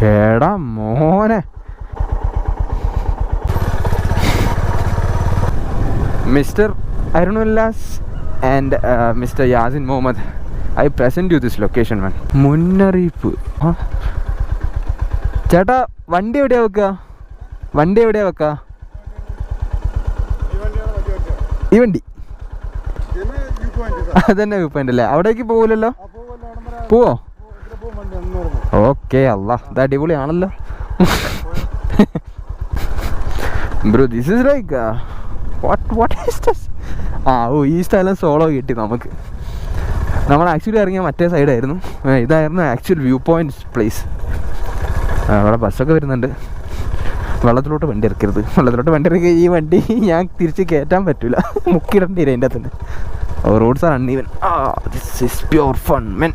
എടാ മോനെ, Mr. Arunullas and Mr. Yasin Mohammed, I present you this location, man. മുന്നറിയിപ്പ്. ചേട്ടാ വണ്ടി എവിടെയാ വെക്കുക? ഈ വണ്ടി അതന്നെ വ്യൂ പോയിന്റ് അല്ലേ? അവിടേക്ക് പോകില്ലല്ലോ? പോവോ? ഓക്കെ. അല്ലാ, ഇത് അടിപൊളിയാണല്ലോ bro. This is like what is this? ഈ സ്ഥലം സോളോ കിട്ടി നമുക്ക്. നമ്മൾ ആക്ച്വലി ഇറങ്ങിയ മറ്റേ സൈഡായിരുന്നു. ഇതായിരുന്നു ആക്ച്വൽ വ്യൂ പോയിന്റ് പ്ലേസ്. അവിടെ ബസ്സൊക്കെ വരുന്നുണ്ട്. വെള്ളത്തിലോട്ട് വണ്ടി ഇറക്കരുത്. വെള്ളത്തിലോട്ട് വണ്ടി ഇറക്കി ഈ വണ്ടി ഞാൻ തിരിച്ച് കയറ്റാൻ പറ്റില്ല, മുക്കിടേണ്ടി വരും അതിൻ്റെ അകത്ത് തന്നെ. Roads are uneven. This is pure fun men.